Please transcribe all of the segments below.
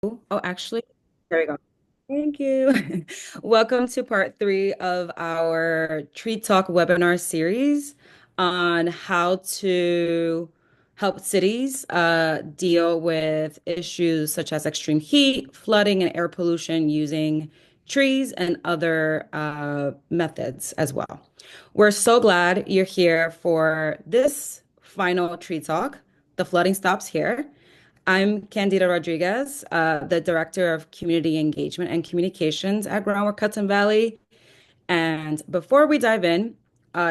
Oh, actually, there we go. Thank you. Welcome to part three of our Tree Talk webinar series on how to help cities deal with issues such as extreme heat, flooding, and air pollution using trees and other methods as well. We're so glad you're here for this final Tree Talk. The flooding stops here. I'm Candida Rodriguez, the Director of Community Engagement and Communications at Groundwork Hudson Valley. And before we dive in,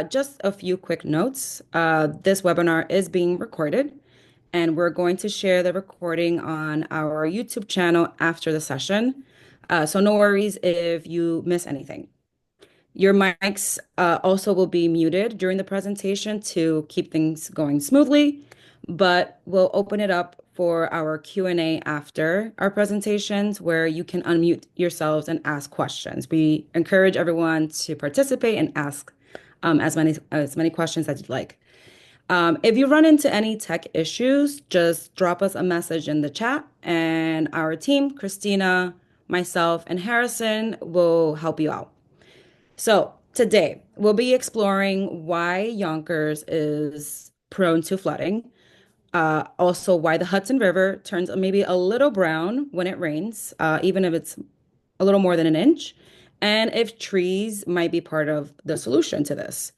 just a few quick notes. This webinar is being recorded, and we're going to share the recording on our YouTube channel after the session. So no worries if you miss anything. Your mics also will be muted during the presentation to keep things going smoothly, but we'll open it up for our Q&A after our presentations where you can unmute yourselves and ask questions. We encourage everyone to participate and ask as many questions as you'd like. If you run into any tech issues, just drop us a message in the chat, and our team, Christina, myself, and Harrison, will help you out. So today we'll be exploring why Yonkers is prone to flooding, also why the Hudson River turns maybe a little brown when it rains, even if it's a little more than an inch, and if trees might be part of the solution to this.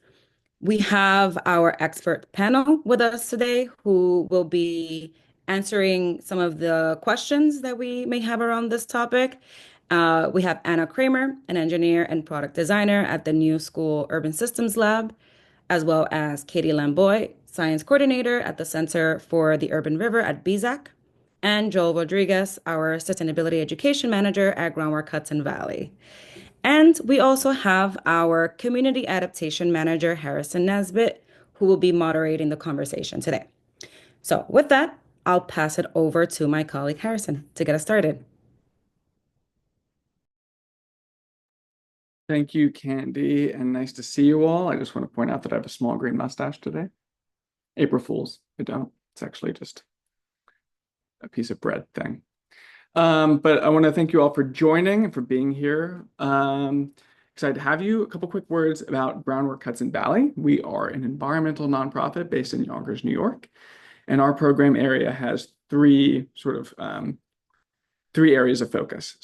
We have our expert panel with us today who will be answering some of the questions that we may have around this topic. We have Anna Kramer, an engineer and product designer at the New School Urban Systems Lab, as well as Katie Lamboy, science coordinator at the Center for the Urban River at BZAC, and Joel Rodriguez, our sustainability education manager at Groundwork Hudson Valley. And we also have our community adaptation manager, Harrison Nesbitt, who will be moderating the conversation today. So, with that, I'll pass it over to my colleague Harrison to get us started. Thank you, Candy, and nice to see you all. I just want to point out that I have a small green mustache today. April Fools, I don't. It's actually just a piece of bread thing. But I want to thank you all for joining and for being here. Excited to have you. A couple quick words about Groundwork Hudson Valley. We are an environmental nonprofit based in Yonkers, New York, and our program area has three areas of focus.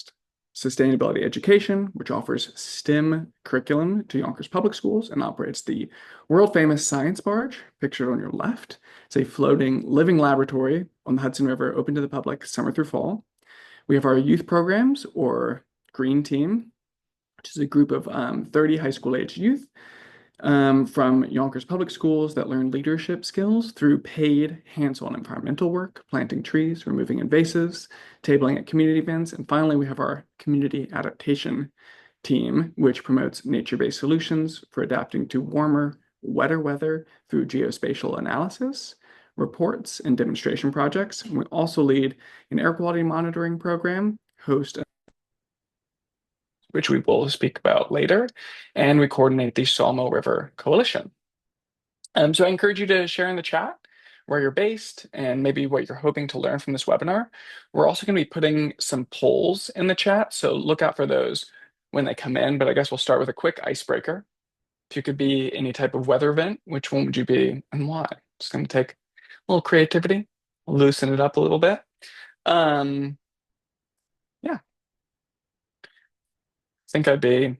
Sustainability education, which offers STEM curriculum to Yonkers Public Schools and operates the world-famous science barge, pictured on your left. It's a floating living laboratory on the Hudson River, open to the public summer through fall. We have our youth programs, or Green Team, which is a group of 30 high school-aged youth from Yonkers Public Schools that learn leadership skills through paid hands-on environmental work, planting trees, removing invasives, tabling at community events. And finally, we have our community adaptation team, which promotes nature-based solutions for adapting to warmer, wetter weather through geospatial analysis, reports, and demonstration projects. And we also lead an air quality monitoring program, host which we will speak about later, and we coordinate the Sawmill River Coalition. So I encourage you to share in the chat where you're based and maybe what you're hoping to learn from this webinar. We're also going to be putting some polls in the chat, so look out for those when they come in, but I guess we'll start with a quick icebreaker. If you could be any type of weather event, which one would you be and why? Just going to take a little creativity, loosen it up a little bit. Yeah, I think I'd be,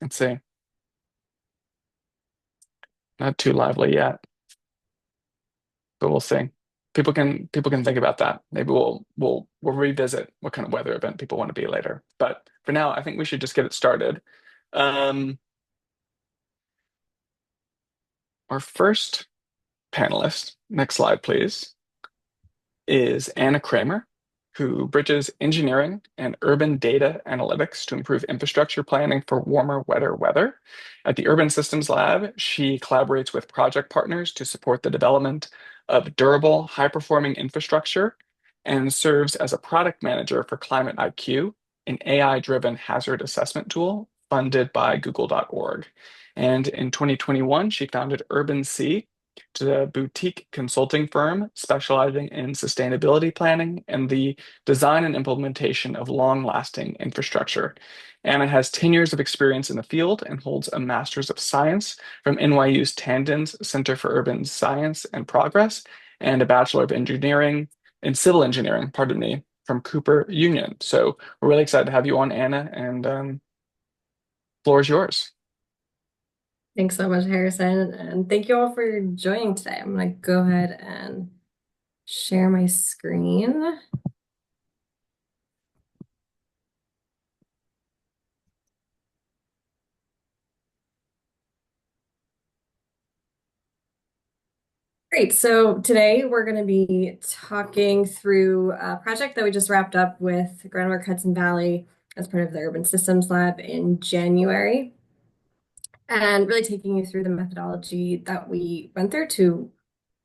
let's see, not too lively yet, but we'll see. People can think about that. Maybe we'll revisit what kind of weather event people want to be later. But for now, I think we should just get it started. Our first panelist, next slide, please, is Anna Kramer, who bridges engineering and urban data analytics to improve infrastructure planning for warmer, wetter weather. At the Urban Systems Lab, she collaborates with project partners to support the development of durable, high-performing infrastructure and serves as a product manager for Climate IQ, an AI-driven hazard assessment tool funded by google.org. And in 2021, she founded Urban Sea, It's a boutique consulting firm specializing in sustainability planning and the design and implementation of long-lasting infrastructure. Anna has 10 years of experience in the field and holds a Master's of Science from NYU's Tandon's Center for Urban Science and Progress and a Bachelor of Engineering in Civil Engineering, pardon me, from Cooper Union. So we're really excited to have you on, Anna, and floor is yours. Thanks so much, Harrison, and thank you all for joining today. I'm going to go ahead and share my screen. Great. So today we're going to be talking through a project that we just wrapped up with Groundwork Hudson Valley as part of the Urban Systems Lab in January, and really taking you through the methodology that we went through to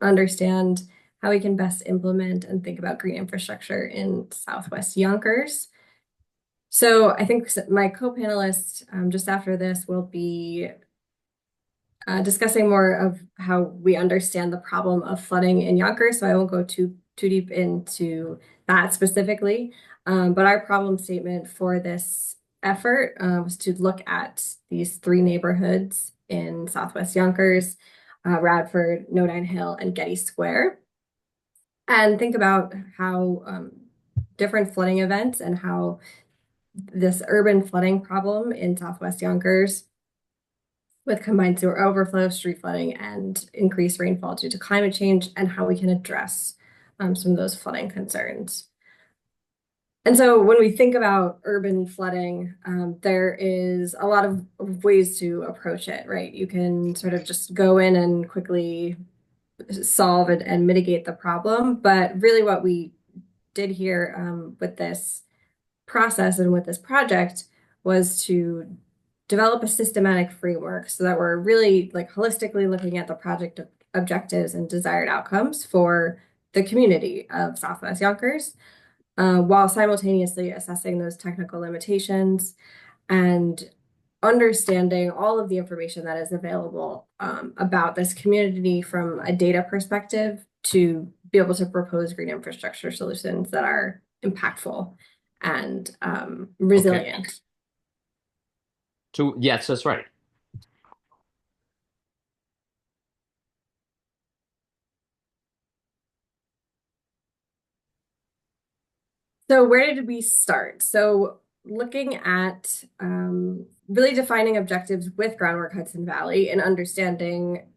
understand how we can best implement and think about green infrastructure in Southwest Yonkers. So I think my co-panelist just after this will be discussing more of how we understand the problem of flooding in Yonkers. So I won't go too deep into that specifically. But our problem statement for this effort was to look at these three neighborhoods in Southwest Yonkers, Radford, Nodine Hill, and Getty Square, and think about how different flooding events and how this urban flooding problem in Southwest Yonkers with combined sewer overflow, street flooding, and increased rainfall due to climate change, and how we can address some of those flooding concerns. And so when we think about urban flooding, there is a lot of ways to approach it, right? You can sort of just go in and quickly solve it and mitigate the problem. But really what we did here with this process and with this project was to develop a systematic framework so that we're really like holistically looking at the project objectives and desired outcomes for the community of Southwest Yonkers, while simultaneously assessing those technical limitations and understanding all of the information that is available about this community from a data perspective to be able to propose green infrastructure solutions that are impactful and resilient. Okay. So yes, that's right. So where did we start? So looking at really defining objectives with Groundwork Hudson Valley and understanding,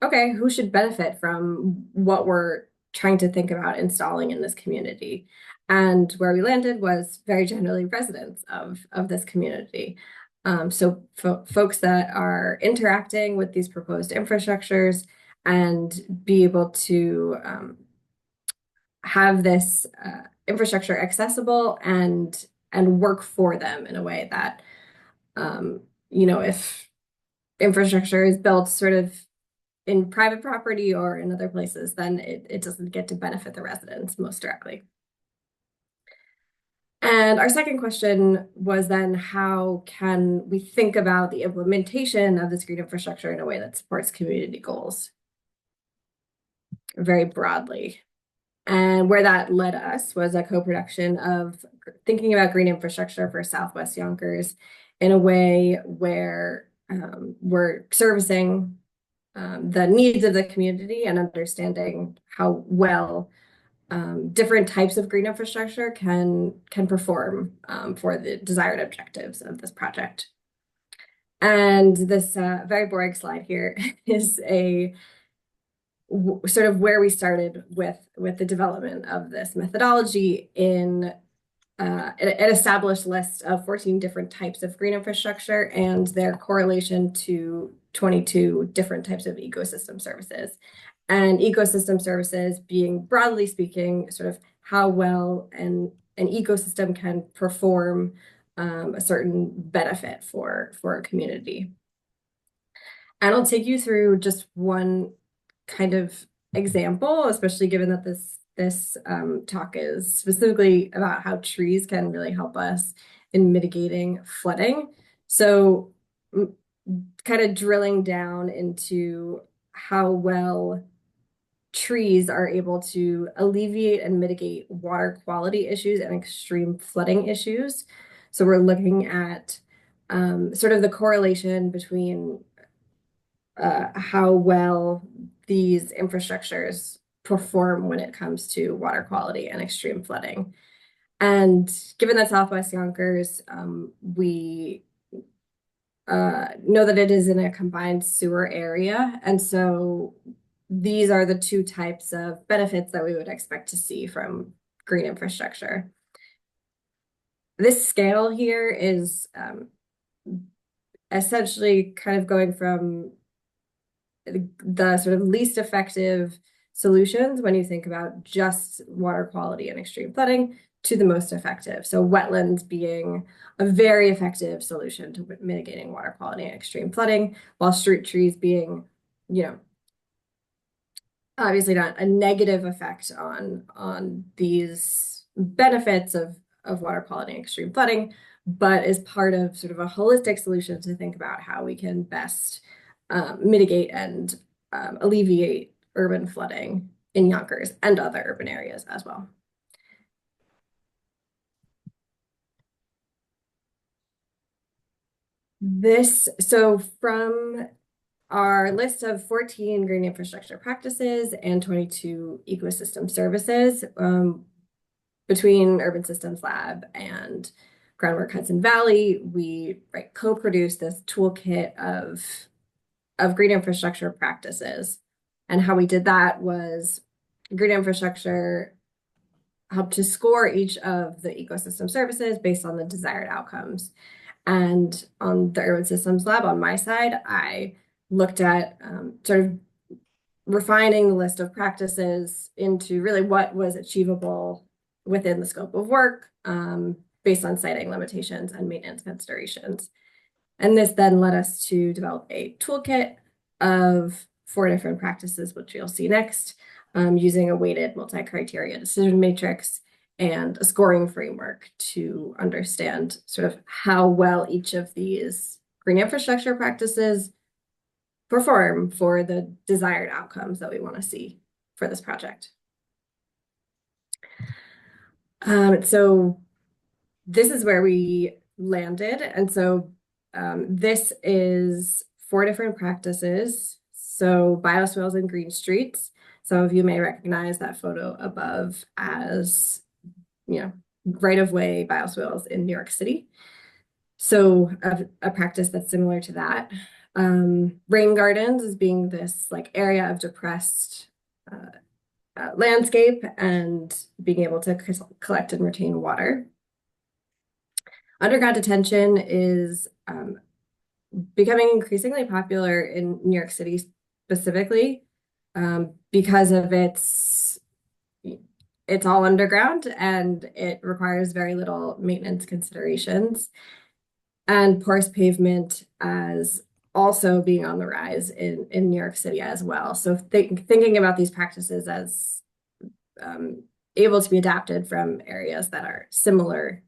okay, who should benefit from what we're trying to think about installing in this community. And where we landed was very generally residents of this community. So folks that are interacting with these proposed infrastructures and be able to have this infrastructure accessible and work for them in a way that if infrastructure is built sort of in private property or in other places, then it doesn't get to benefit the residents most directly. And our second question was then, how can we think about the implementation of this green infrastructure in a way that supports community goals very broadly? And where that led us was a co-production of thinking about green infrastructure for Southwest Yonkers in a way where we're servicing the needs of the community and understanding how well different types of green infrastructure can perform for the desired objectives of this project. And this very boring slide here is a sort of where we started with the development of this methodology in an established list of 14 different types of green infrastructure and their correlation to 22 different types of ecosystem services. And ecosystem services being, broadly speaking, sort of how well an ecosystem can perform a certain benefit for a community. And I'll take you through just one kind of example, especially given that this talk is specifically about how trees can really help us in mitigating flooding. So kind of drilling down into how well trees are able to alleviate and mitigate water quality issues and extreme flooding issues. So we're looking at sort of the correlation between how well these infrastructures perform when it comes to water quality and extreme flooding. And given that Southwest Yonkers, we know that it is in a combined sewer area. And so these are the two types of benefits that we would expect to see from green infrastructure. This scale here is essentially kind of going from the sort of least effective solutions when you think about just water quality and extreme flooding to the most effective. So wetlands being a very effective solution to mitigating water quality and extreme flooding, while street trees being, obviously not a negative effect on these benefits of water quality and extreme flooding, but is part of sort of a holistic solution to think about how we can best mitigate and alleviate urban flooding in Yonkers and other urban areas as well. So from our list of 14 green infrastructure practices and 22 ecosystem services, between Urban Systems Lab and Groundwork Hudson Valley, we co-produced this toolkit of green infrastructure practices. And how we did that was green infrastructure helped to score each of the ecosystem services based on the desired outcomes. And on the Urban Systems Lab, on my side, I looked at sort of refining the list of practices into really what was achievable within the scope of work based on siting limitations and maintenance considerations. And this then led us to develop a toolkit of 4 different practices, which you'll see next, using a weighted multi-criteria decision matrix and a scoring framework to understand sort of how well each of these green infrastructure practices perform for the desired outcomes that we want to see for this project. So this is where we landed. And so this is 4 different practices. So bioswales and green streets. Some of you may recognize that photo above as, right-of-way bioswales in New York City. So a practice that's similar to that. Rain gardens is being this area of depressed landscape and being able to collect and retain water. Underground detention is becoming increasingly popular in New York City specifically because of it's all underground and it requires very little maintenance considerations. And porous pavement as also being on the rise in New York City as well. So thinking about these practices as able to be adapted from areas that are similar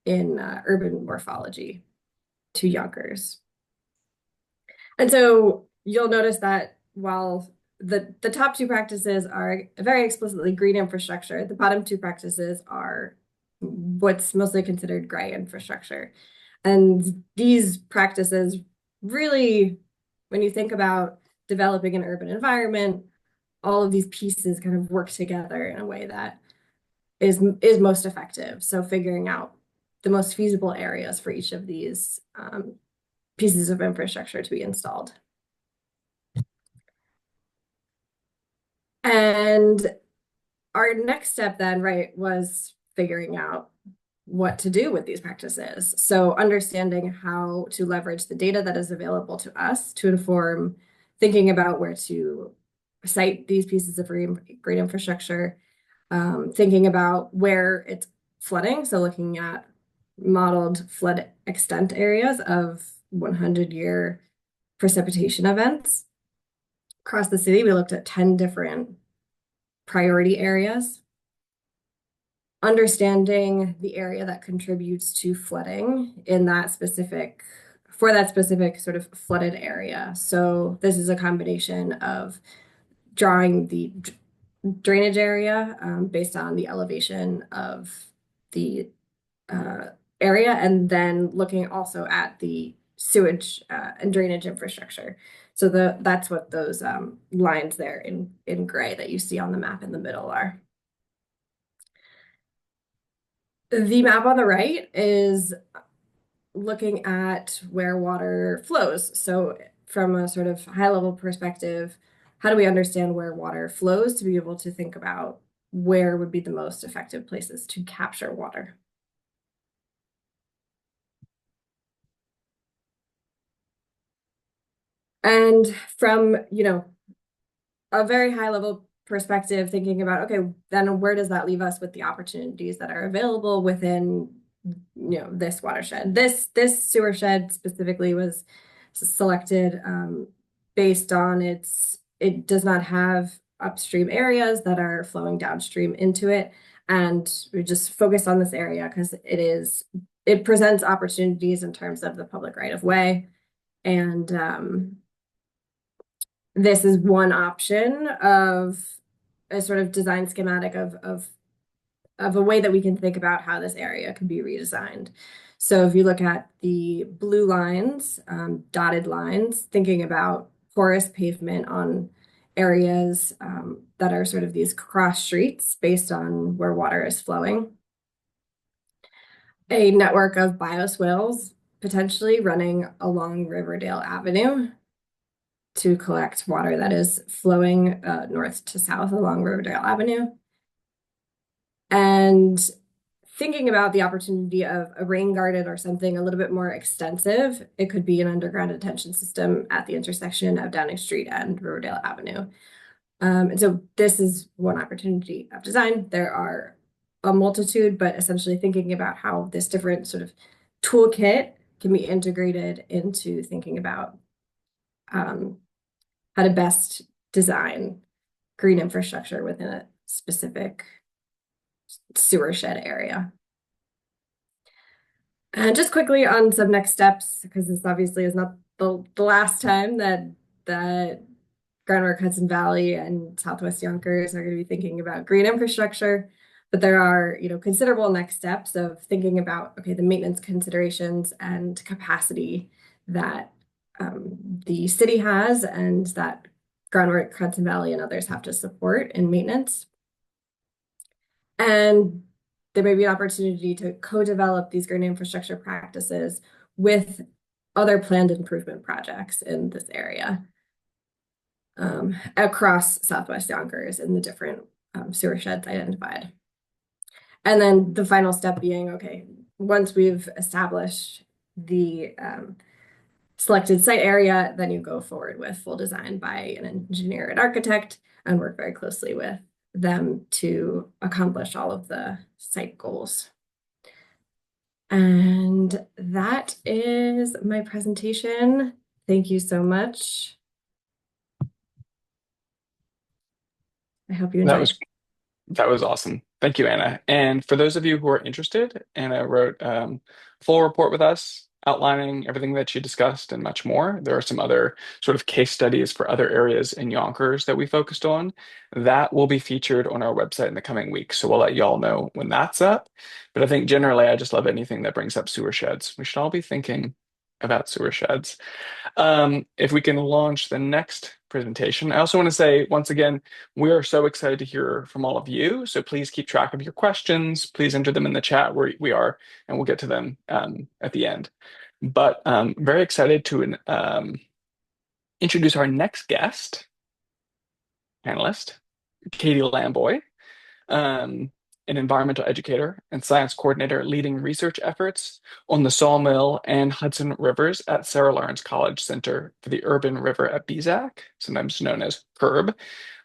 in urban morphology to Yonkers. And so you'll notice that while the top 2 practices are very explicitly green infrastructure, the bottom 2 practices are what's mostly considered gray infrastructure. And these practices really, when you think about developing an urban environment, all of these pieces kind of work together in a way that is most effective. So figuring out the most feasible areas for each of these pieces of infrastructure to be installed. And our next step then, was figuring out what to do with these practices. So understanding how to leverage the data that is available to us to inform thinking about where to site these pieces of green infrastructure, thinking about where it's flooding. So looking at modeled flood extent areas of 100-year precipitation events. Across the city, we looked at 10 different priority areas. Understanding the area that contributes to flooding in that specific for that specific sort of flooded area. So this is a combination of drawing the drainage area based on the elevation of the area, and then looking also at the sewage and drainage infrastructure. So that's what those lines there in gray that you see on the map in the middle are. The map on the right is looking at where water flows. So from a sort of high level perspective, how do we understand where water flows to be able to think about where would be the most effective places to capture water? And from, a very high level perspective, thinking about, okay, then where does that leave us with the opportunities that are available within, this watershed? This sewer shed specifically was selected based on it does not have upstream areas that are flowing downstream into it. And we just focus on this area because it presents opportunities in terms of the public right of way. And this is one option of a sort of design schematic of a way that we can think about how this area can be redesigned. So if you look at the blue lines, dotted lines, thinking about porous pavement on areas that are sort of these cross streets based on where water is flowing. A network of bioswales potentially running along Riverdale Avenue to collect water that is flowing north to south along Riverdale Avenue. And thinking about the opportunity of a rain garden or something a little bit more extensive, it could be an underground detention system at the intersection of Downing Street and Riverdale Avenue. And so this is one opportunity of design. There are a multitude, but essentially thinking about how this different sort of toolkit can be integrated into thinking about how to best design green infrastructure within a specific sewer shed area. And just quickly on some next steps, because this obviously is not the last time that Groundwork Hudson Valley and Southwest Yonkers are going to be thinking about green infrastructure. But there are, considerable next steps of thinking about, okay, the maintenance considerations and capacity that the city has and that Groundwork Hudson Valley and others have to support in maintenance. And there may be an opportunity to co-develop these green infrastructure practices with other planned improvement projects in this area across Southwest Yonkers in the different sewer sheds identified. And then the final step being, okay, once we've established the selected site area, then you go forward with full design by an engineer and architect and work very closely with them to accomplish all of the site goals. And that is my presentation. Thank you so much. I hope you enjoyed. That was awesome. Thank you, Anna. And for those of you who are interested, Anna wrote a full report with us outlining everything that she discussed and much more. There are some other sort of case studies for other areas in Yonkers that we focused on. That will be featured on our website in the coming weeks. So we'll let y'all know when that's up. But I think generally, I just love anything that brings up sewer sheds. We should all be thinking about sewer sheds. If we can launch the next presentation. I also want to say, once again, we are so excited to hear from all of you. So please keep track of your questions. Please enter them in the chat where we are, and we'll get to them at the end. But very excited to introduce our next guest, panelist, Katie Lamboy. An environmental educator and science coordinator leading research efforts on the Sawmill and Hudson Rivers at Sarah Lawrence College Center for the Urban River at BZAC, sometimes known as CURB,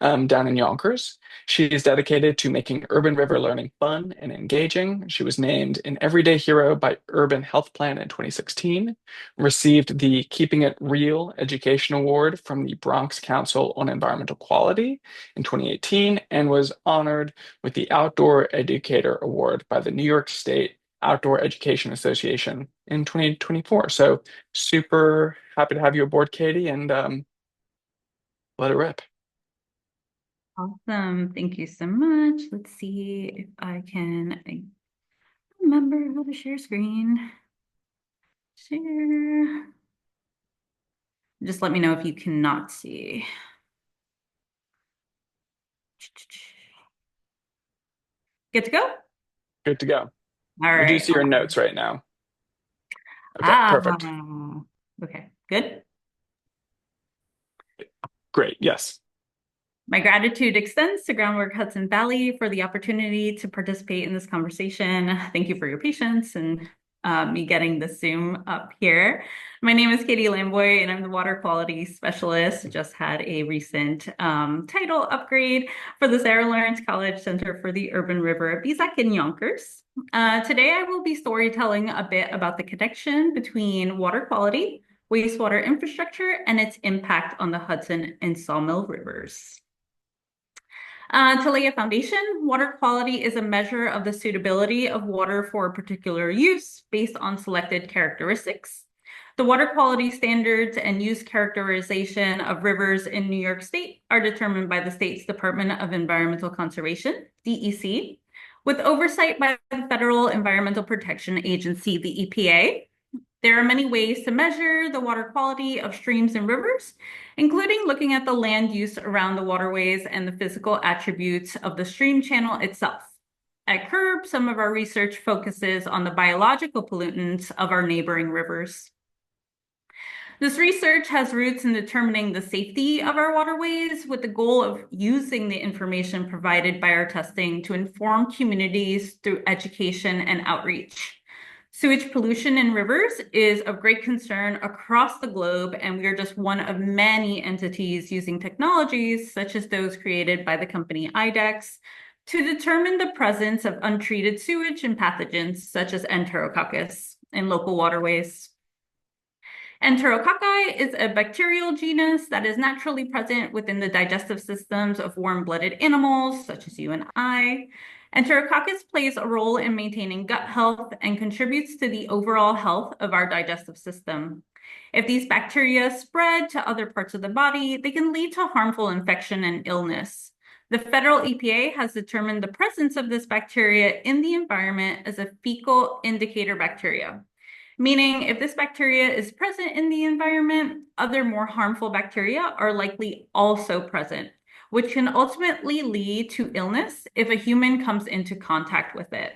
down in Yonkers. She is dedicated to making urban river learning fun and engaging. She was named an Everyday Hero by Urban Health Plan in 2016, received the Keeping It Real Education Award from the Bronx Council on Environmental Quality in 2018, and was honored with the Outdoor Educator Award by the New York State Outdoor Education Association in 2024. So super happy to have you aboard, Katie, and let it rip. Awesome. Thank you so much. Let's see if I can remember how to share screen. Share. Just let me know if you cannot see. Good to go? Good to go. All I do right. see your notes right now. Okay, perfect. Okay, good. Great. Yes. My gratitude extends to Groundwork Hudson Valley for the opportunity to participate in this conversation. Thank you for your patience and me getting the Zoom up here. My name is Katie Lamboy, and I'm the Water Quality Specialist. Just had a recent title upgrade for the Sarah Lawrence College Center for the Urban River at BZAC in Yonkers. Today, I will be storytelling a bit about the connection between water quality, wastewater infrastructure, and its impact on the Hudson and Sawmill rivers. To lay a foundation, water quality is a measure of the suitability of water for a particular use based on selected characteristics. The water quality standards and use characterization of rivers in New York State are determined by the state's Department of Environmental Conservation, DEC, with oversight by the Federal Environmental Protection Agency, the EPA. There are many ways to measure the water quality of streams and rivers, including looking at the land use around the waterways and the physical attributes of the stream channel itself. At CURB, some of our research focuses on the biological pollutants of our neighboring rivers. This research has roots in determining the safety of our waterways with the goal of using the information provided by our testing to inform communities through education and outreach. Sewage pollution in rivers is of great concern across the globe, and we are just one of many entities using technologies, such as those created by the company IDEX, to determine the presence of untreated sewage and pathogens, such as Enterococcus, in local waterways. Enterococci is a bacterial genus that is naturally present within the digestive systems of warm-blooded animals, such as you and I. Enterococcus plays a role in maintaining gut health and contributes to the overall health of our digestive system. If these bacteria spread to other parts of the body, they can lead to harmful infection and illness. The federal EPA has determined the presence of this bacteria in the environment as a fecal indicator bacteria, meaning if this bacteria is present in the environment, other more harmful bacteria are likely also present, which can ultimately lead to illness if a human comes into contact with it.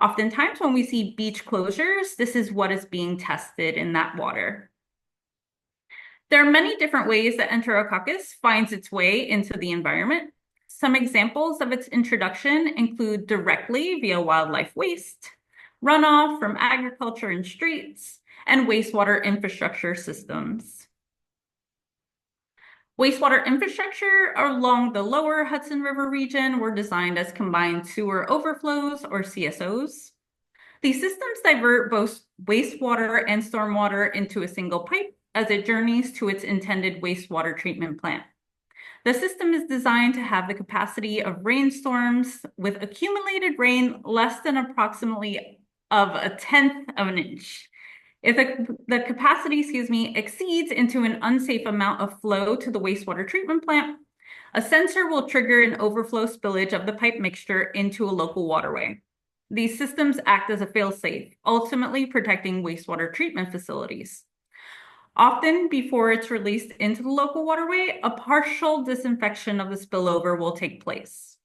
Oftentimes when we see beach closures, this is what is being tested in that water. There are many different ways that Enterococcus finds its way into the environment. Some examples of its introduction include directly via wildlife waste, runoff from agriculture and streets, and wastewater infrastructure systems. Wastewater infrastructure along the lower Hudson River region were designed as combined sewer overflows, or CSOs. These systems divert both wastewater and stormwater into a single pipe as it journeys to its intended wastewater treatment plant. The system is designed to have the capacity of rainstorms with accumulated rain less than approximately of a tenth of an inch. If the capacity, exceeds into an unsafe amount of flow to the wastewater treatment plant, a sensor will trigger an overflow spillage of the pipe mixture into a local waterway. These systems act as a fail-safe, ultimately protecting wastewater treatment facilities. Often, before it's released into the local waterway, a partial disinfection of the spillover will take place.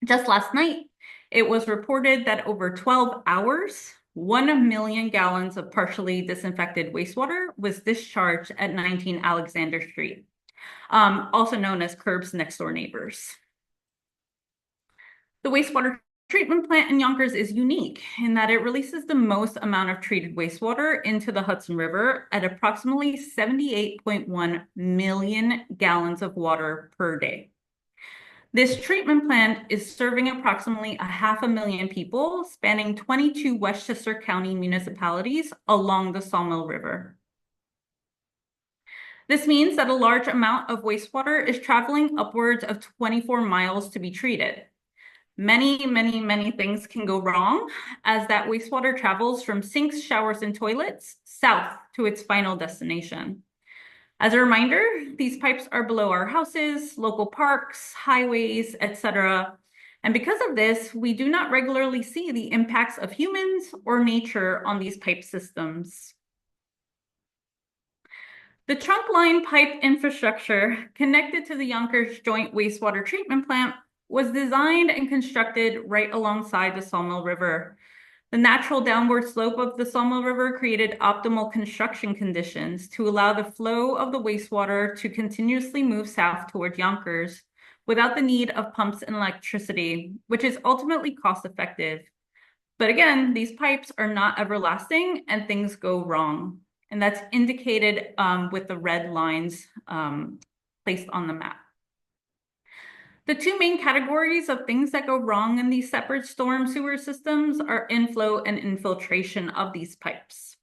Just last night, it was reported that over 12 hours, 1 million gallons of partially disinfected wastewater was discharged at 19 Alexander Street, also known as CURB's next door neighbors. The wastewater treatment plant in Yonkers is unique in that it releases the most amount of treated wastewater into the Hudson River at approximately 78.1 million gallons of water per day. This treatment plant is serving approximately 500,000 people, spanning 22 Westchester County municipalities along the Sawmill River. This means that a large amount of wastewater is traveling upwards of 24 miles to be treated. Many things can go wrong as that wastewater travels from sinks, showers, and toilets south to its final destination. As a reminder, these pipes are below our houses, local parks, highways, etc. And because of this, we do not regularly see the impacts of humans or nature on these pipe systems. The trunk line pipe infrastructure connected to the Yonkers Joint Wastewater Treatment Plant was designed and constructed right alongside the Sawmill River. The natural downward slope of the Sawmill River created optimal construction conditions to allow the flow of the wastewater to continuously move south toward Yonkers without the need of pumps and electricity, which is ultimately cost effective. But again, these pipes are not everlasting and things go wrong. And that's indicated with the red lines placed on the map. The two main categories of things that go wrong in these separate storm sewer systems are inflow and infiltration of these pipes.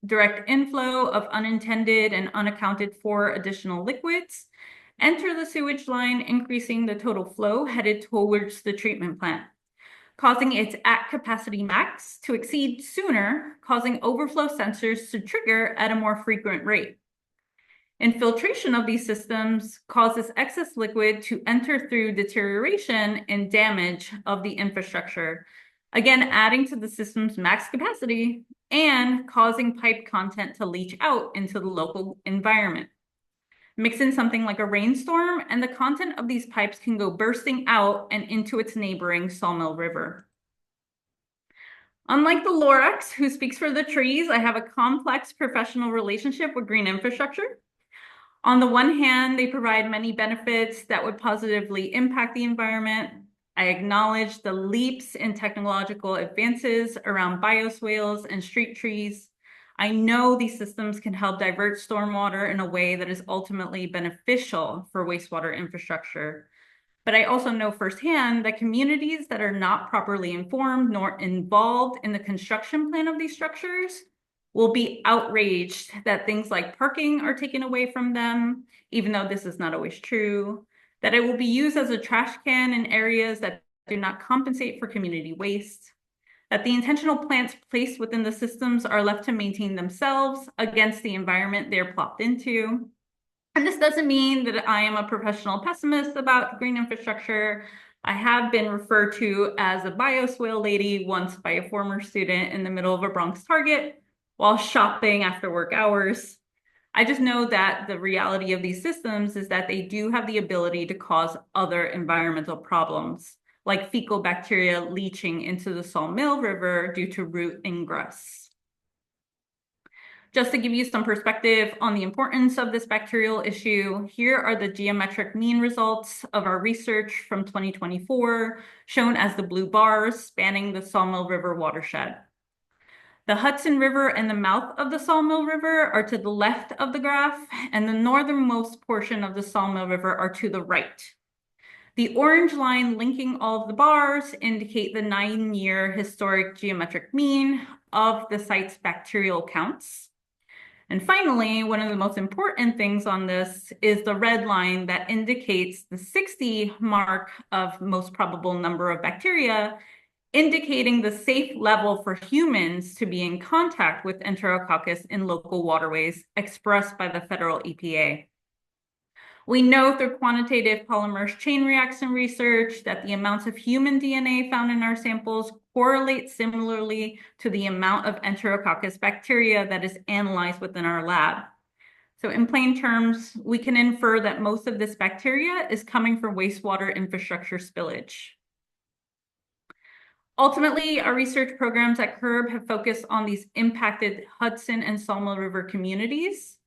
Direct inflow of unintended and unaccounted for additional liquids enter the sewage line, increasing the total flow headed towards the treatment plant, causing its at capacity max to exceed sooner, causing overflow sensors to trigger at a more frequent rate. Infiltration of these systems causes excess liquid to enter through deterioration and damage of the infrastructure, again adding to the system's max capacity and causing pipe content to leach out into the local environment. Mix in something like a rainstorm, and the content of these pipes can go bursting out and into its neighboring Sawmill River. Unlike the Lorax, who speaks for the trees, I have a complex professional relationship with green infrastructure. On the one hand, they provide many benefits that would positively impact the environment. I acknowledge the leaps in technological advances around bioswales and street trees. I know these systems can help divert stormwater in a way that is ultimately beneficial for wastewater infrastructure. But I also know firsthand that communities that are not properly informed nor involved in the construction plan of these structures will be outraged that things like parking are taken away from them, even though this is not always true, that it will be used as a trash can in areas that do not compensate for community waste, that the intentional plants placed within the systems are left to maintain themselves against the environment they're plopped into. And this doesn't mean that I am a professional pessimist about green infrastructure. I have been referred to as a bioswale lady once by a former student in the middle of a Bronx Target while shopping after work hours. I just know that the reality of these systems is that they do have the ability to cause other environmental problems, like fecal bacteria leaching into the Sawmill River due to root ingress. Just to give you some perspective on the importance of this bacterial issue, here are the geometric mean results of our research from 2024, shown as the blue bars spanning the Sawmill River watershed. The Hudson River and the mouth of the Sawmill River are to the left of the graph, and the northernmost portion of the Sawmill River are to the right. The orange line linking all of the bars indicate the 9-year historic geometric mean of the site's bacterial counts. And finally, one of the most important things on this is the red line that indicates the 60 mark of most probable number of bacteria, indicating the safe level for humans to be in contact with Enterococcus in local waterways expressed by the federal EPA. We know through quantitative polymerase chain reaction research that the amounts of human DNA found in our samples correlate similarly to the amount of Enterococcus bacteria that is analyzed within our lab. So in plain terms, we can infer that most of this bacteria is coming from wastewater infrastructure spillage. Ultimately, our research programs at CURB have focused on these impacted Hudson and Sawmill River communities.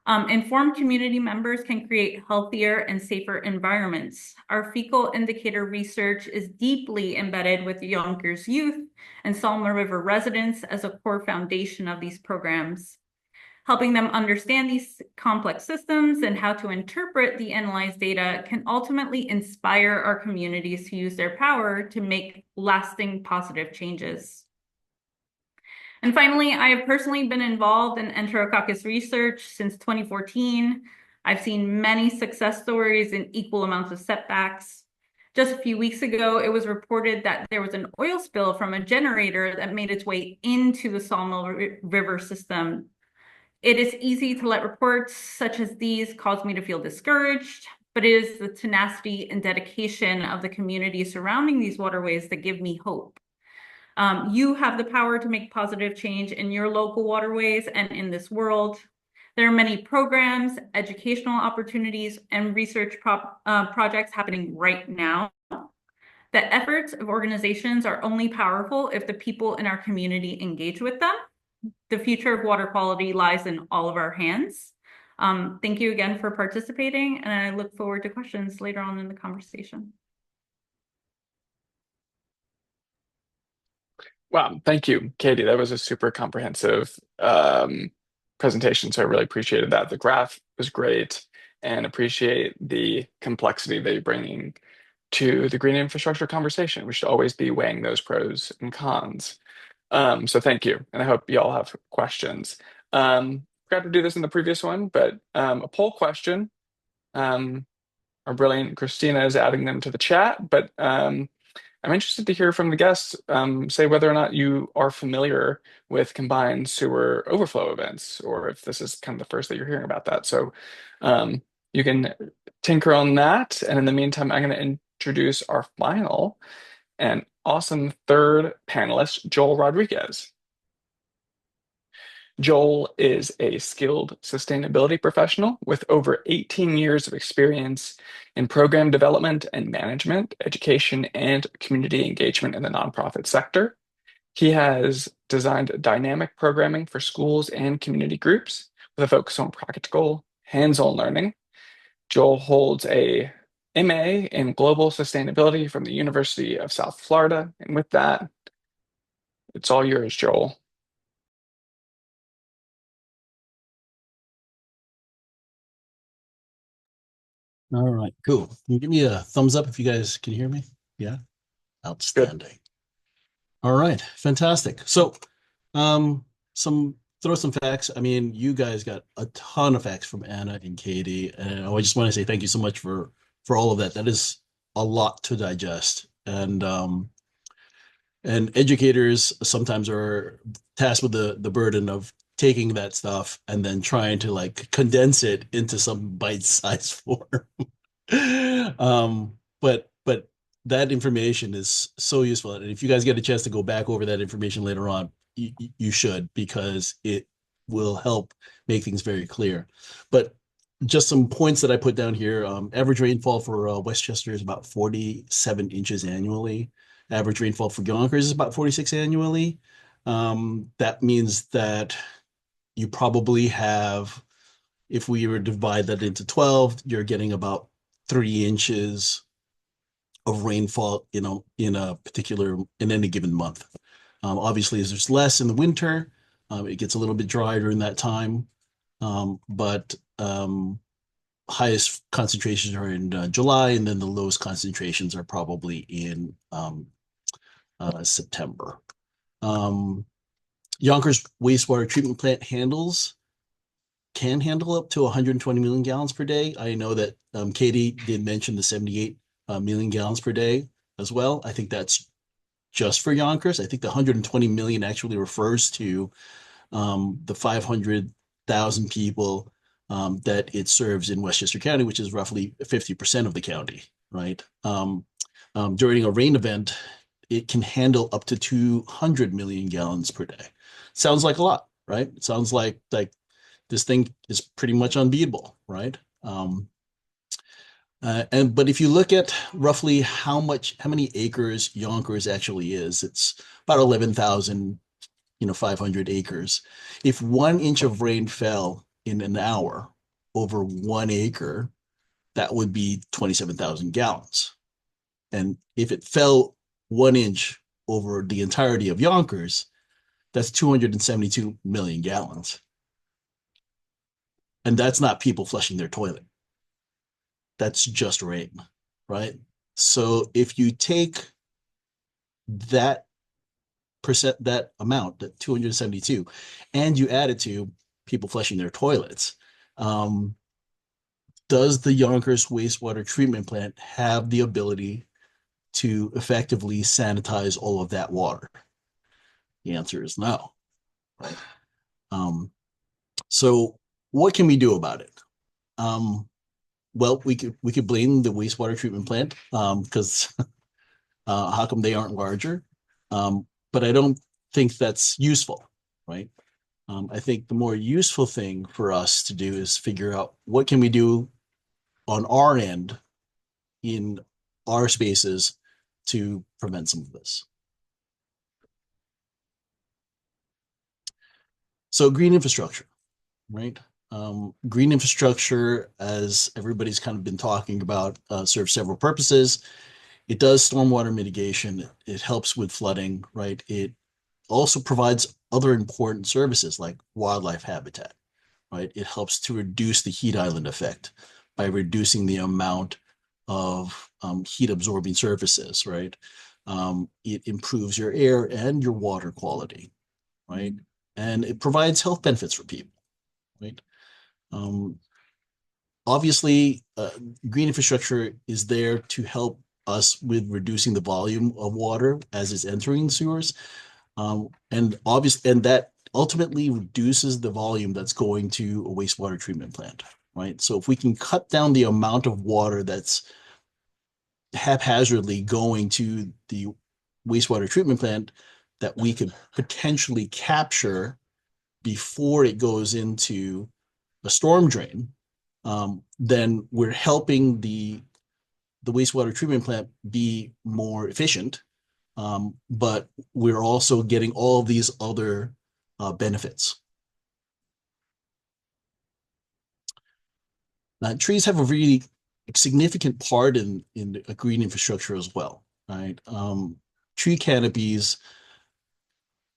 Informed community members can create healthier and safer environments. Our fecal indicator research is deeply embedded with Yonkers youth and Sawmill River residents as a core foundation of these programs, helping them understand these complex systems and how to interpret the analyzed data can ultimately inspire our communities to use their power to make lasting positive changes. And finally, I have personally been involved in Enterococcus research since 2014. I've seen many success stories and equal amounts of setbacks. Just a few weeks ago, it was reported that there was an oil spill from a generator that made its way into the Sawmill River system. It is easy to let reports such as these cause me to feel discouraged, but it is the tenacity and dedication of the community surrounding these waterways that give me hope. You have the power to make positive change in your local waterways and in this world. There are many programs, educational opportunities, and research projects happening right now. The efforts of organizations are only powerful if the people in our community engage with them. The future of water quality lies in all of our hands. Thank you again for participating, and I look forward to questions later on in the conversation. Wow, thank you, Katie. That was a super comprehensive presentation, so I really appreciated that. The graph was great, and appreciate the complexity that you're bringing to the green infrastructure conversation. We should always be weighing those pros and cons. So thank you, and I hope you all have questions. Forgot to do this in the previous one, but a poll question. Our brilliant Christina is adding them to the chat, but I'm interested to hear from the guests, say whether or not you are familiar with combined sewer overflow events, or if this is kind of the first that you're hearing about that. So you can tinker on that. And in the meantime, I'm going to introduce our final and awesome third panelist, Joel Rodriguez. Joel is a skilled sustainability professional with over 18 years of experience in program development and management, education, and community engagement in the nonprofit sector. He has designed dynamic programming for schools and community groups with a focus on practical, hands-on learning. Joel holds a MA in Global Sustainability from the University of South Florida. And with that, it's all yours, Joel. All right, cool. Can you give me a thumbs up if you guys can hear me? Yeah, outstanding. Good. All right, fantastic. So, throw some facts. I mean, you guys got a ton of facts from Anna and Katie, and I just want to say thank you so much for all of that. That is a lot to digest, and educators sometimes are tasked with the burden of taking that stuff and then trying to like condense it into some bite-sized form. But that information is so useful. And if you guys get a chance to go back over that information later on, you should, because it will help make things very clear. But just some points that I put down here. Average rainfall for Westchester is about 47 inches annually. Average rainfall for Yonkers is about 46 annually. That means that you probably have, if we were to divide that into 12, you're getting about 3 inches of rainfall, in any given month. Obviously, as there's less in the winter, it gets a little bit drier during that time. But highest concentrations are in July, and then the lowest concentrations are probably in September. Yonkers wastewater treatment plant can handle up to 120 million gallons per day. I know that Katie did mention the 78 million gallons per day as well. I think that's just for Yonkers. I think the 120 million actually refers to the 500,000 people that it serves in Westchester County, which is roughly 50% of the county, right? During a rain event, it can handle up to 200 million gallons per day. Sounds like a lot, right? It sounds like this thing is pretty much unbeatable, right? But if you look at roughly how many acres Yonkers actually is, it's about 11,500 acres. If 1 inch of rain fell in an hour over 1 acre, that would be 27,000 gallons. And if it fell 1 inch over the entirety of Yonkers, that's 272 million gallons. And that's not people flushing their toilet. That's just rain, right? So if you take that amount, that 272, and you add it to people flushing their toilets, does the Yonkers wastewater treatment plant have the ability to effectively sanitize all of that water? The answer is no, right? So what can we do about it? Well, we could blame the wastewater treatment plant because how come they aren't larger? But I don't think that's useful, right? I think the more useful thing for us to do is figure out what can we do on our end in our spaces to prevent some of this. So green infrastructure, right? Green infrastructure, as everybody's kind of been talking about, serves several purposes. It does stormwater mitigation. It helps with flooding, right? It also provides other important services like wildlife habitat, right? It helps to reduce the heat island effect by reducing the amount of heat absorbing surfaces, right? It improves your air and your water quality, right? And it provides health benefits for people, right? Obviously, green infrastructure is there to help us with reducing the volume of water as it's entering sewers. And that ultimately reduces the volume that's going to a wastewater treatment plant, right? So if we can cut down the amount of water that's haphazardly going to the wastewater treatment plant that we could potentially capture before it goes into a storm drain, then we're helping the wastewater treatment plant be more efficient, but we're also getting all of these other benefits. Now, trees have a really significant part in a green infrastructure as well, right? Tree canopies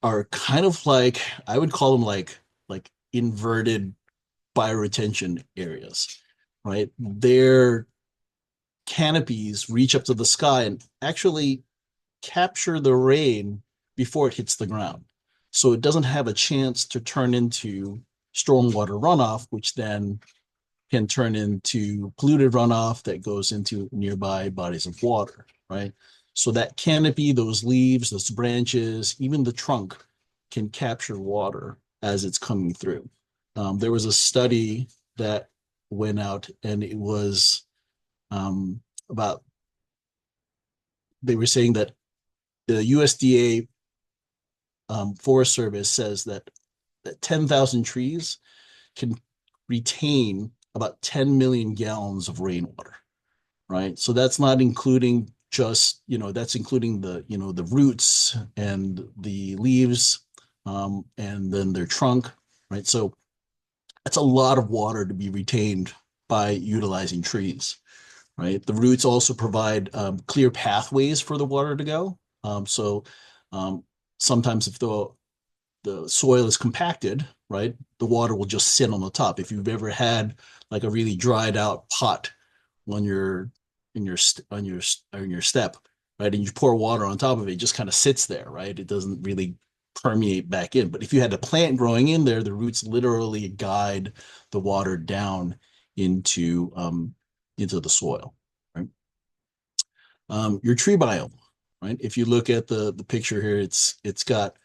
are kind of like, I would call them like inverted bioretention areas, right? Their canopies reach up to the sky and actually capture the rain before it hits the ground. So it doesn't have a chance to turn into stormwater runoff, which then can turn into polluted runoff that goes into nearby bodies of water, right? So that canopy, those leaves, those branches, even the trunk can capture water as it's coming through. There was a study that went out and it was about, they were saying that the USDA Forest Service says that 10,000 trees can retain about 10 million gallons of rainwater, right? So that's not including just, that's including the, the roots and the leaves and then their trunk, right? So that's a lot of water to be retained by utilizing trees, right? The roots also provide clear pathways for the water to go. Sometimes if the soil is compacted, right, the water will just sit on the top. If you've ever had like a really dried out pot on your step, right, and you pour water on top of it, it just kind of sits there, right? It doesn't really permeate back in. But if you had a plant growing in there, the roots literally guide the water down into the soil, right? Your tree biome, right? If you look at the picture here, it's got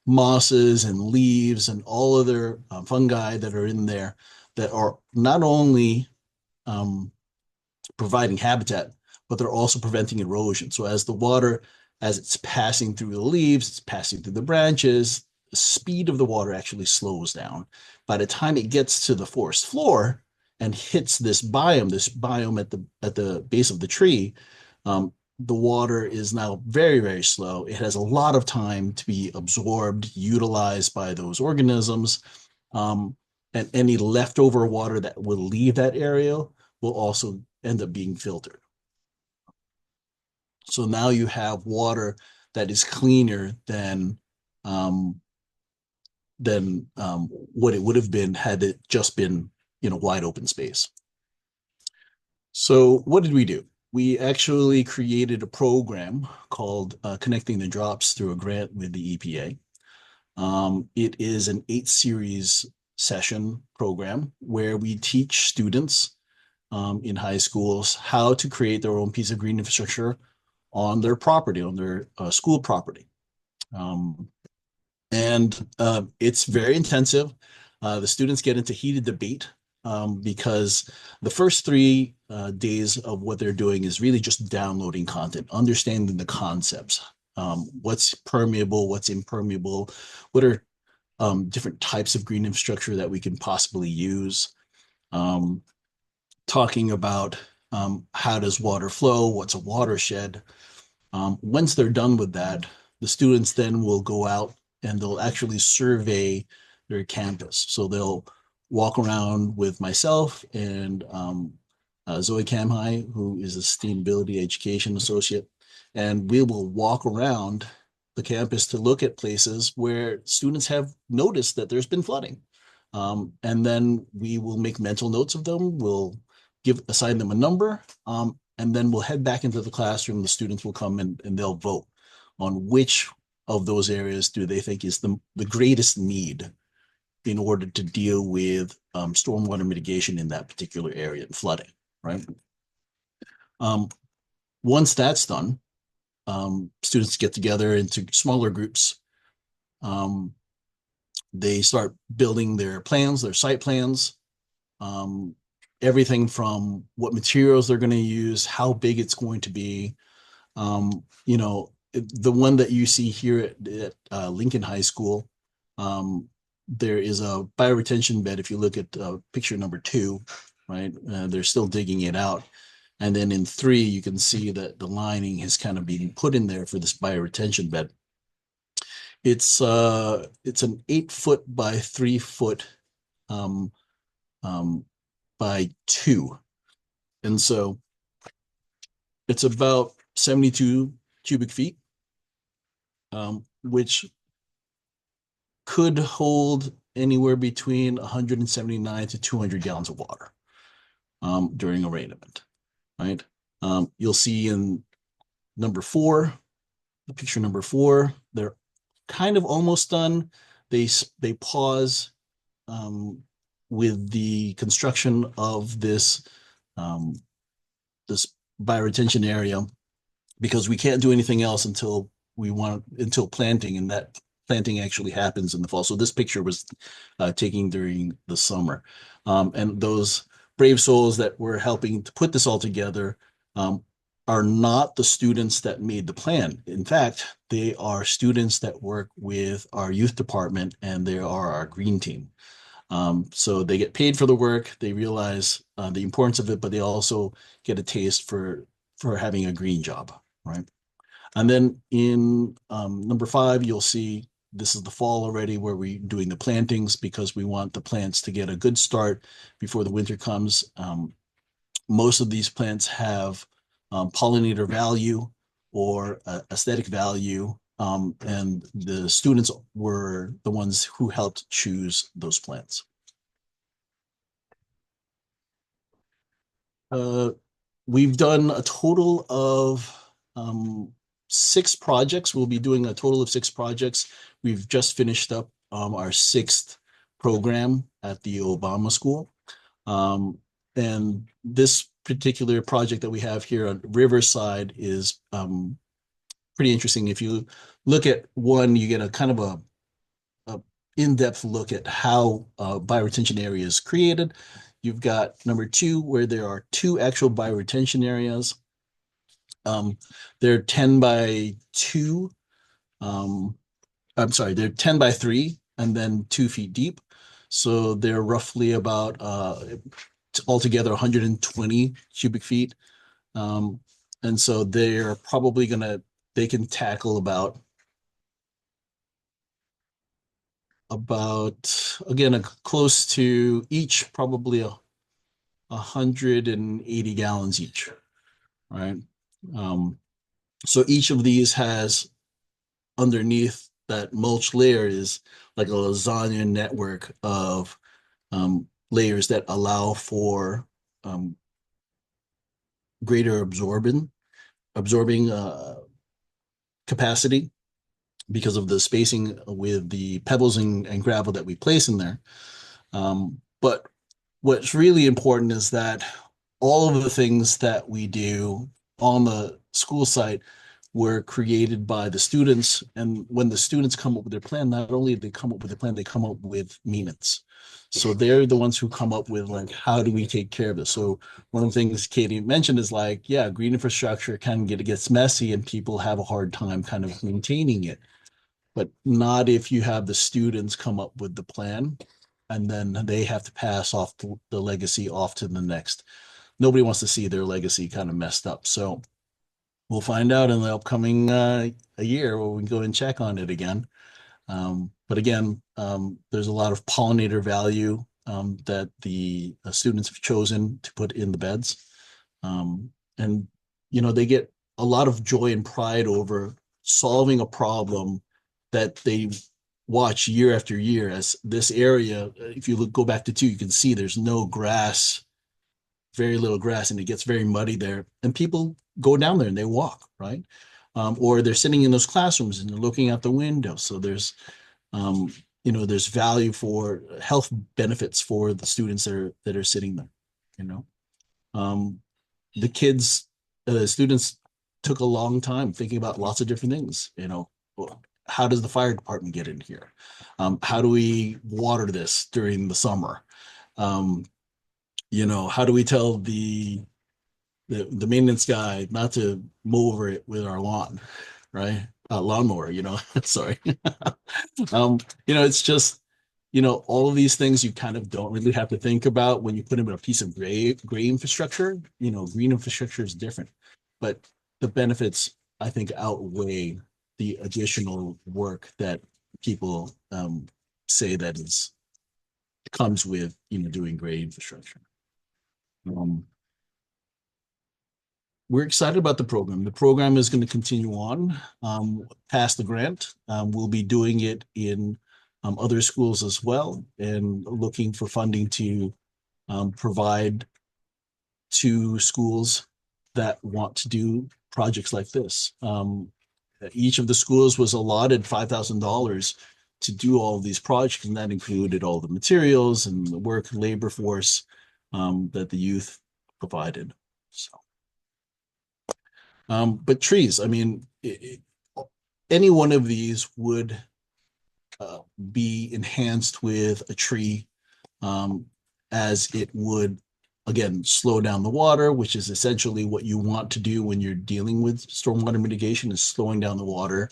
mosses and leaves and all other fungi that are in there that are not only providing habitat, but they're also preventing erosion. So as the water, as it's passing through the leaves, it's passing through the branches, the speed of the water actually slows down. By the time it gets to the forest floor and hits this biome at the base of the tree, the water is now very, very slow. It has a lot of time to be absorbed, utilized by those organisms. And any leftover water that will leave that area will also end up being filtered. So now you have water that is cleaner than what it would have been had it just been, wide open space. So what did we do? We actually created a program called Connecting the Drops through a grant with the EPA. It is an 8-series session program where we teach students in high schools how to create their own piece of green infrastructure on their property, on their school property. And it's very intensive. The students get into heated debate because the first 3 days of what they're doing is really just downloading content, understanding the concepts, what's permeable, what's impermeable, what are different types of green infrastructure that we can possibly use, talking about how does water flow, what's a watershed. Once they're done with that, the students then will go out and they'll actually survey their campus. So they'll walk around with myself and Zoe Kamhai, who is a sustainability education associate, and we will walk around the campus to look at places where students have noticed that there's been flooding. And then we will make mental notes of them. We'll assign them a number, and then we'll head back into the classroom. The students will come and they'll vote on which of those areas do they think is the greatest need in order to deal with stormwater mitigation in that particular area and flooding, right? Once that's done, students get together into smaller groups. They start building their plans, their site plans, everything from what materials they're going to use, how big it's going to be. You know, the one that you see here at Lincoln High School, there is a bioretention bed. If you look at picture number 2, right, they're still digging it out. And then in 3, you can see that the lining has kind of been put in there for this bioretention bed. It's an 8-foot by 3-foot by 2. And so it's about 72 cubic feet, which could hold anywhere between 179 to 200 gallons of water during a rain event, right? You'll see in number 4, the picture number 4, they're kind of almost done. They pause with the construction of this this bioretention area because we can't do anything else until planting, and that planting actually happens in the fall. So this picture was taken during the summer, and those brave souls that were helping to put this all together are not the students that made the plan. In fact, they are students that work with our youth department, and they are our green team. So they get paid for the work. They realize the importance of it, but they also get a taste for having a green job, right? And then in number 5, you'll see this is the fall already where we're doing the plantings because we want the plants to get a good start before the winter comes. Most of these plants have pollinator value or aesthetic value, and the students were the ones who helped choose those plants. We've done a total of 6 projects. We'll be doing a total of 6 projects. We've just finished up our 6th program at the Obama School. And this particular project that we have here on Riverside is pretty interesting. If you look at one, you get a kind of a in-depth look at how bioretention area is created. You've got number 2, where there are 2 actual bioretention areas. They're 10 by 2. I'm sorry, they're 10 by 3 and then 2 feet deep. So they're roughly about altogether 120 cubic feet. And so they're probably they can tackle about again, close to each, probably 180 gallons each, right? So each of these has underneath that mulch layer is like a lasagna network of layers that allow for greater absorbing capacity because of the spacing with the pebbles and gravel that we place in there. But what's really important is that all of the things that we do on the school site were created by the students. And when the students come up with their plan, not only do they come up with a plan, they come up with maintenance. So they're the ones who come up with like, how do we take care of this? So one of the things Katie mentioned is like, yeah, green infrastructure it gets messy and people have a hard time kind of maintaining it. But not if you have the students come up with the plan and then they have to pass off the legacy off to the next. Nobody wants to see their legacy kind of messed up. So we'll find out in the upcoming a year where we can go and check on it again. But again, there's a lot of pollinator value that the students have chosen to put in the beds. And, they get a lot of joy and pride over solving a problem that they watch year after year. As this area, if you go back to 2, you can see there's no grass, very little grass, and it gets very muddy there. And people go down there and they walk, right? Or they're sitting in those classrooms and they're looking out the window. So there's there's value for health benefits for the students that are sitting there. The students took a long time thinking about lots of different things. How does the fire department get in here? How do we water this during the summer? How do we tell the maintenance guy not to mow over it with our lawn, right? Lawnmower, sorry. It's just, all of these things you kind of don't really have to think about when you put them in a piece of gray infrastructure. Green infrastructure is different, but the benefits, I think, outweigh the additional work that people say that comes with, doing gray infrastructure. We're excited about the program. The program is going to continue on past the grant. We'll be doing it in other schools as well, and looking for funding to provide to schools that want to do projects like this. Each of the schools was allotted $5,000 to do all of these projects, and that included all the materials and the work labor force that the youth provided. So, but trees, I mean, any one of these would be enhanced with a tree, as it would, again, slow down the water, which is essentially what you want to do when you're dealing with stormwater mitigation, is slowing down the water,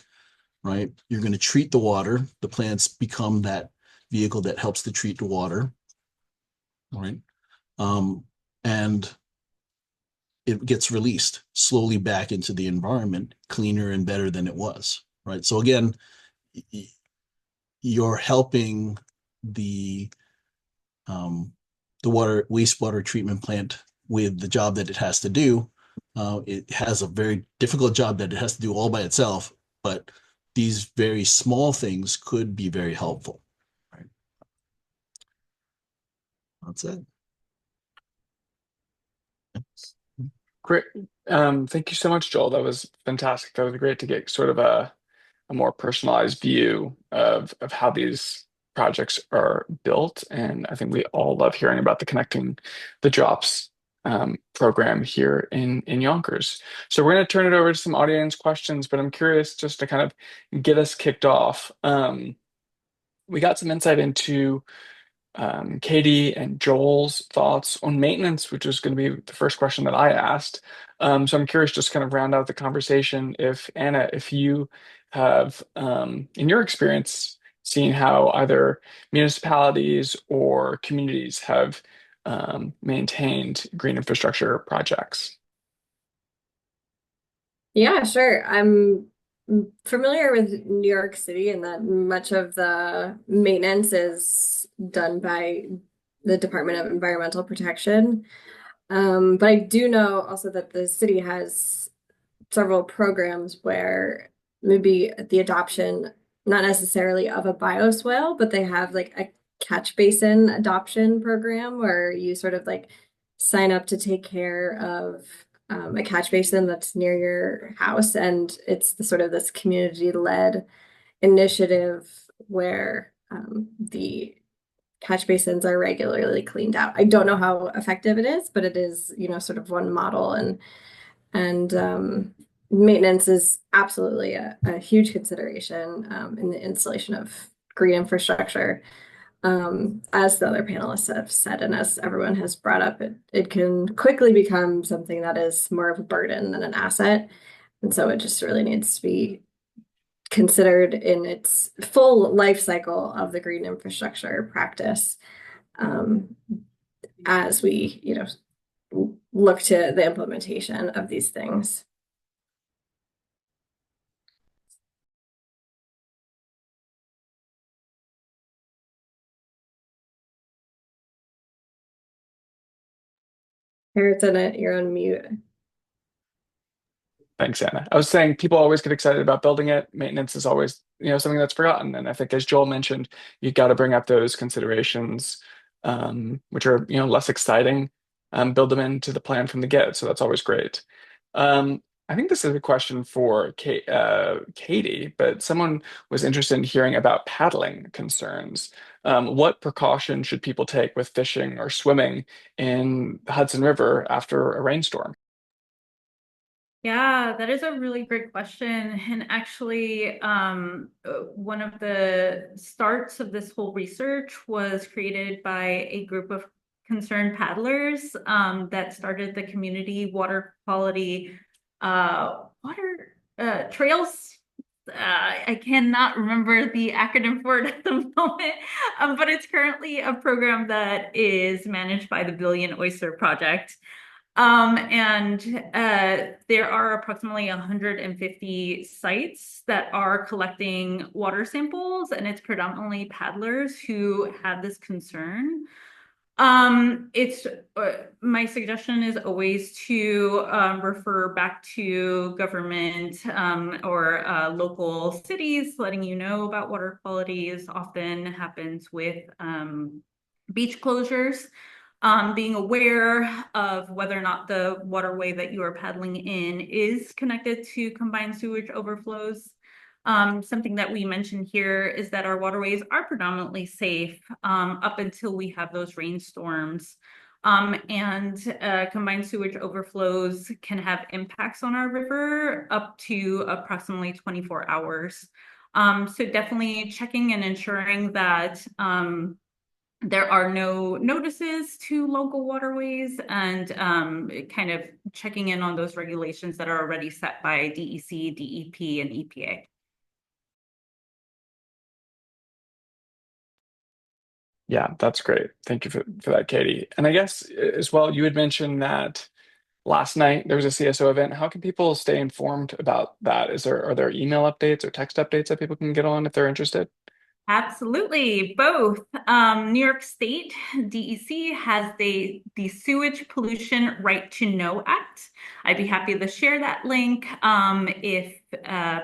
right? You're going to treat the water. The plants become that vehicle that helps to treat the water, right? And it gets released slowly back into the environment, cleaner and better than it was, right? So again, you're helping the wastewater treatment plant with the job that it has to do. It has a very difficult job that it has to do all by itself, but these very small things could be very helpful, right? That's it. Great. Thank you so much, Joel. That was fantastic. That was great to get sort of a more personalized view of how these projects are built. And I think we all love hearing about the Connecting the Drops program here in Yonkers. So we're going to turn it over to some audience questions, but I'm curious, just to kind of get us kicked off. We got some insight into Katie and Joel's thoughts on maintenance, which is going to be the first question that I asked. So I'm curious, just kind of round out the conversation, if Anna, if you have, in your experience, seen how either municipalities or communities have maintained green infrastructure projects. Yeah, sure. I'm familiar with New York City, and that much of the maintenance is done by the Department of Environmental Protection. But I do know also that the city has several programs where maybe the adoption, not necessarily of a bioswale, but they have like a catch basin adoption program where you sort of like sign up to take care of a catch basin that's near your house, and it's the sort of this community-led initiative where the catch basins are regularly cleaned out. I don't know how effective it is, but it is, sort of one model, and maintenance is absolutely a huge consideration in the installation of green infrastructure. As the other panelists have said, and as everyone has brought up, it can quickly become something that is more of a burden than an asset. And so it just really needs to be considered in its full life cycle of the green infrastructure practice as we, look to the implementation of these things. Harrison, you're on mute. Thanks, Anna. I was saying people always get excited about building it. Maintenance is always, something that's forgotten. And I think, as Joel mentioned, you got to bring up those considerations, which are, less exciting. Build them into the plan from the get. So that's always great. I think this is a question for Katie, but someone was interested in hearing about paddling concerns. What precautions should people take with fishing or swimming in the Hudson River after a rainstorm? Yeah, that is a really great question. And actually, one of the starts of this whole research was created by a group of concerned paddlers that started the community water quality water trails. I cannot remember the acronym for it at the moment, but it's currently a program that is managed by the Billion Oyster Project. There are approximately 150 sites that are collecting water samples, and it's predominantly paddlers who had this concern. It's my suggestion is always to refer back to government or local cities, letting you know about water quality is often happens with beach closures. Being aware of whether or not the waterway that you are paddling in is connected to combined sewage overflows. Something that we mentioned here is that our waterways are predominantly safe up until we have those rainstorms. Combined sewage overflows can have impacts on our river up to approximately 24 hours. So definitely checking and ensuring that there are no notices to local waterways, and kind of checking in on those regulations that are already set by DEC, DEP, and EPA. Yeah, that's great. Thank you for that, Katie. And I guess as well, you had mentioned that last night there was a CSO event. How can people stay informed about that? Are there email updates or text updates that people can get on if they're interested? Absolutely, both. New York State DEC has the Sewage Pollution Right to Know Act. I'd be happy to share that link if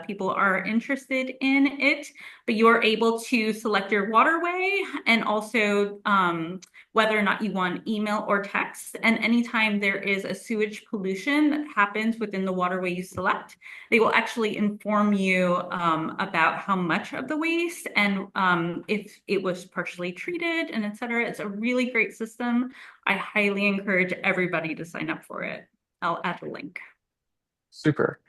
people are interested in it. But you are able to select your waterway and also whether or not you want email or text. And anytime there is a sewage pollution that happens within the waterway you select, they will actually inform you about how much of the waste and if it was partially treated and et cetera. It's a really great system. I highly encourage everybody to sign up for it. I'll add a link. Super.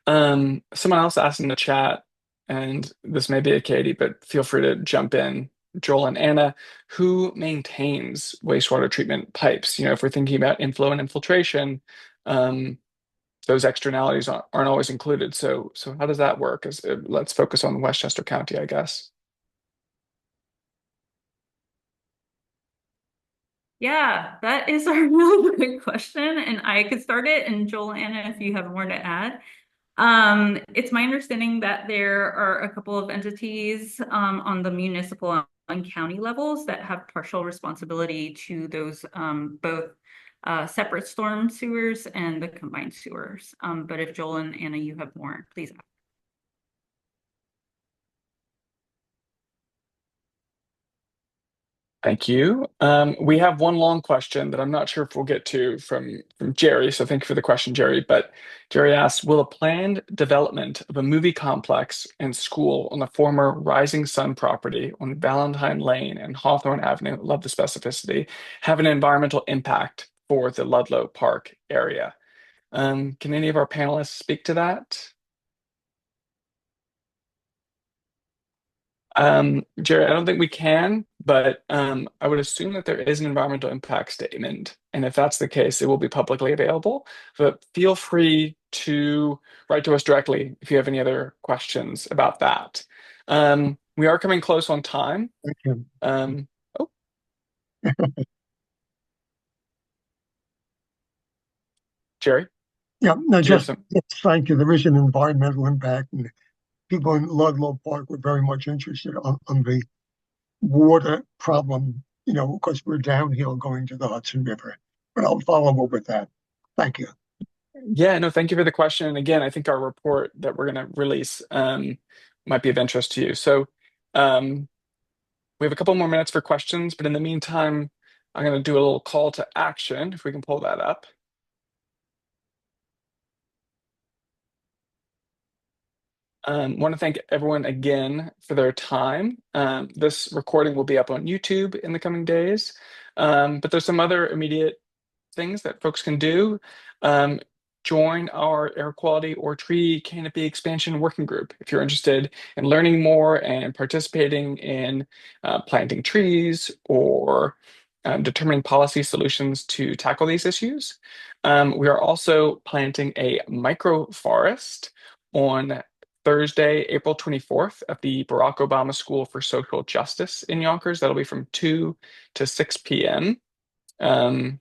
Someone else asked in the chat, and this may be a Katie, but feel free to jump in, Joel and Anna, who maintains wastewater treatment pipes? If we're thinking about inflow and infiltration, those externalities aren't always included. So how does that work? Let's focus on Westchester County, I guess. Yeah, that is a really good question, and I could start it, and Joel and Anna, if you have more to add. It's my understanding that there are a couple of entities on the municipal and county levels that have partial responsibility to those both separate storm sewers and the combined sewers. But if Joel and Anna, you have more, please add. Thank you. We have one long question that I'm not sure if we'll get to from Jerry. So thank you for the question, Jerry. But Jerry asks, will a planned development of a movie complex and school on the former Rising Sun property on Valentine Lane and Hawthorne Avenue, love the specificity, have an environmental impact for the Ludlow Park area? Can any of our panelists speak to that? Jerry, I don't think we can, but I would assume that there is an environmental impact statement. And if that's the case, it will be publicly available. But feel free to write to us directly if you have any other questions about that. We are coming close on time. Thank you. Oh. Jerry? Yeah, no, Do you have just some? yes, thank you. There is an environmental impact, and people in Ludlow Park were very much interested on the water problem, because we're downhill going to the Hudson River. But I'll follow up with that. Thank you. Yeah, no, thank you for the question. And again, I think our report that we're going to release might be of interest to you. So we have a couple more minutes for questions, but in the meantime, I'm going to do a little call to action, if we can pull that up. Want to thank everyone again for their time. This recording will be up on YouTube in the coming days, but there's some other immediate things that folks can do. Join our air quality or tree canopy expansion working group if you're interested in learning more and participating in planting trees or determining policy solutions to tackle these issues. We are also planting a microforest on Thursday, April 24th at the Barack Obama School for Social Justice in Yonkers. That'll be from 2 to 6 p.m. Sign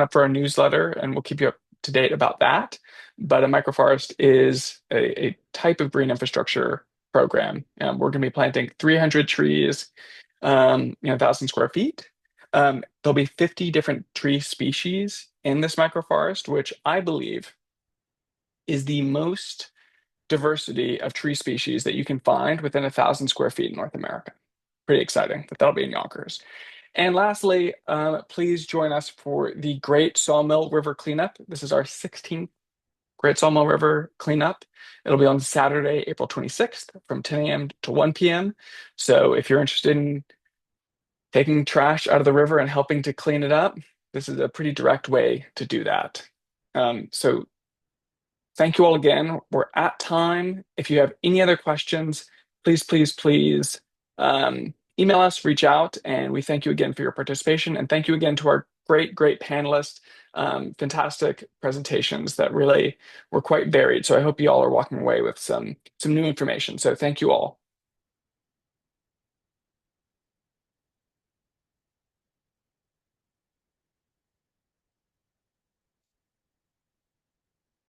up for our newsletter and we'll keep you up to date about that. But a microforest is a type of green infrastructure program. We're going to be planting 300 trees, 1,000 square feet. There'll be 50 different tree species in this microforest, which I believe is the most diversity of tree species that you can find within 1,000 square feet in North America. Pretty exciting that that'll be in Yonkers. And lastly, please join us for the Great Sawmill River Cleanup. This is our 16th Great Sawmill River Cleanup. It'll be on Saturday, April 26th from 10 a.m. to 1 p.m. So if you're interested in taking trash out of the river and helping to clean it up, this is a pretty direct way to do that. So thank you all again. We're at time. If you have any other questions, please email us, reach out, and we thank you again for your participation. And thank you again to our great panelists. Fantastic presentations that really were quite varied. So I hope you all are walking away with some new information. So thank you all.